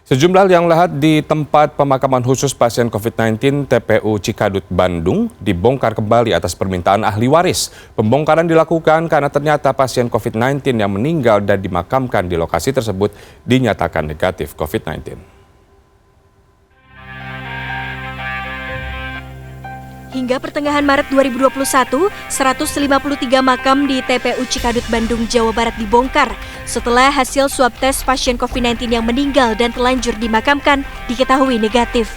Sejumlah liang lahat di tempat pemakaman khusus pasien COVID-19 TPU Cikadut, Bandung dibongkar kembali atas permintaan ahli waris. Pembongkaran dilakukan karena ternyata pasien COVID-19 yang meninggal dan dimakamkan di lokasi tersebut dinyatakan negatif COVID-19. Hingga pertengahan Maret 2021, 153 makam di TPU Cikadut, Bandung, Jawa Barat dibongkar setelah hasil swab tes pasien COVID-19 yang meninggal dan telanjur dimakamkan diketahui negatif.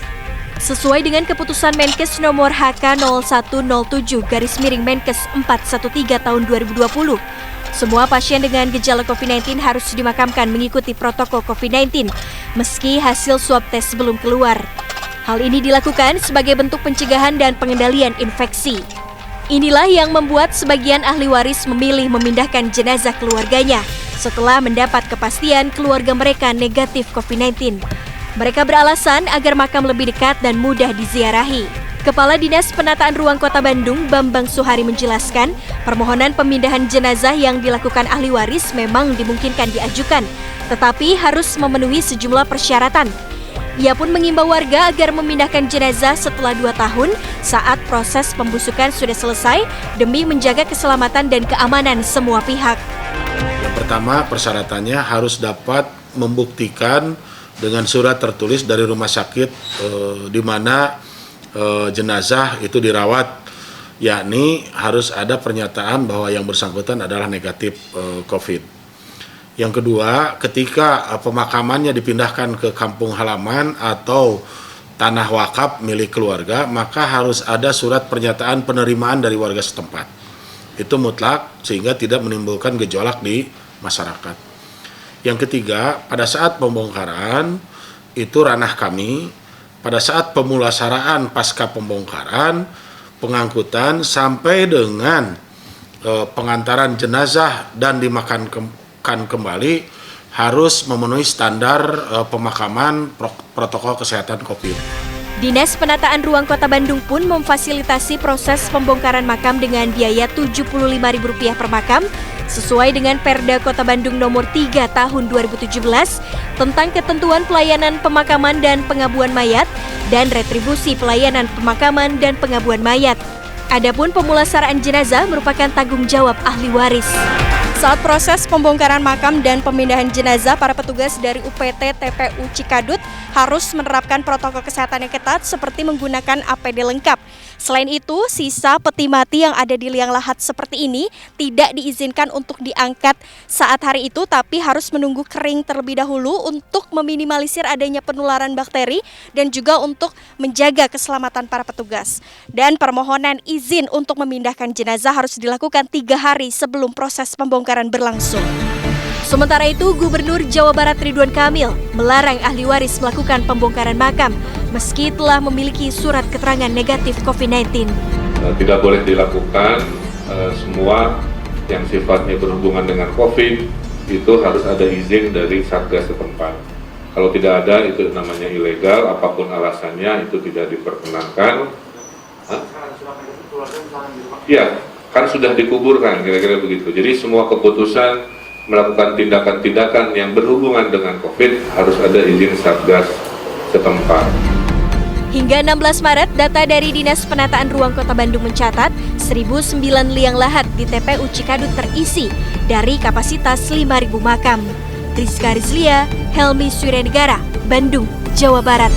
Sesuai dengan keputusan Menkes nomor HK0107/Menkes 413 tahun 2020, semua pasien dengan gejala COVID-19 harus dimakamkan mengikuti protokol COVID-19 meski hasil swab tes belum keluar. Hal ini dilakukan sebagai bentuk pencegahan dan pengendalian infeksi. Inilah yang membuat sebagian ahli waris memilih memindahkan jenazah keluarganya setelah mendapat kepastian keluarga mereka negatif COVID-19. Mereka beralasan agar makam lebih dekat dan mudah diziarahi. Kepala Dinas Penataan Ruang Kota Bandung, Bambang Suhari menjelaskan, permohonan pemindahan jenazah yang dilakukan ahli waris memang dimungkinkan diajukan, tetapi harus memenuhi sejumlah persyaratan. Ia pun mengimbau warga agar memindahkan jenazah setelah 2 tahun saat proses pembusukan sudah selesai demi menjaga keselamatan dan keamanan semua pihak. Yang pertama, persyaratannya harus dapat membuktikan dengan surat tertulis dari rumah sakit di mana jenazah itu dirawat, yakni harus ada pernyataan bahwa yang bersangkutan adalah negatif COVID. Yang kedua, ketika pemakamannya dipindahkan ke kampung halaman atau tanah wakaf milik keluarga, maka harus ada surat pernyataan penerimaan dari warga setempat. Itu mutlak sehingga tidak menimbulkan gejolak di masyarakat. Yang ketiga, pada saat pembongkaran itu ranah kami, pada saat pemulasaraan pasca pembongkaran, pengangkutan sampai dengan pengantaran jenazah dan dimakamkan kembali harus memenuhi standar pemakaman protokol kesehatan COVID. Dinas Penataan Ruang Kota Bandung pun memfasilitasi proses pembongkaran makam dengan biaya Rp75.000 per makam sesuai dengan Perda Kota Bandung nomor 3 tahun 2017 tentang ketentuan pelayanan pemakaman dan pengabuan mayat dan retribusi pelayanan pemakaman dan pengabuan mayat. Adapun pemulasaraan jenazah merupakan tanggung jawab ahli waris. Saat proses pembongkaran makam dan pemindahan jenazah, para petugas dari UPT TPU Cikadut harus menerapkan protokol kesehatan yang ketat seperti menggunakan APD lengkap. Selain itu, sisa peti mati yang ada di liang lahat seperti ini tidak diizinkan untuk diangkat saat hari itu, tapi harus menunggu kering terlebih dahulu untuk meminimalisir adanya penularan bakteri dan juga untuk menjaga keselamatan para petugas. Dan permohonan izin untuk memindahkan jenazah harus dilakukan 3 hari sebelum proses pembongkaran berlangsung. Sementara itu, Gubernur Jawa Barat Ridwan Kamil melarang ahli waris melakukan pembongkaran makam meski telah memiliki surat keterangan negatif COVID-19. Tidak boleh dilakukan semua yang sifatnya berhubungan dengan COVID, itu harus ada izin dari Satgas setempat. Kalau tidak ada, itu namanya ilegal, apapun alasannya itu tidak diperkenankan. Iya, kan sudah dikuburkan, kira-kira begitu. Jadi semua keputusan melakukan tindakan-tindakan yang berhubungan dengan COVID harus ada izin Satgas setempat. Hingga 16 Maret, data dari Dinas Penataan Ruang Kota Bandung mencatat 1.009 liang lahat di TPU Cikadut terisi dari kapasitas 5.000 makam. Rizka Rizlia, Helmi Suryanegara, Bandung, Jawa Barat.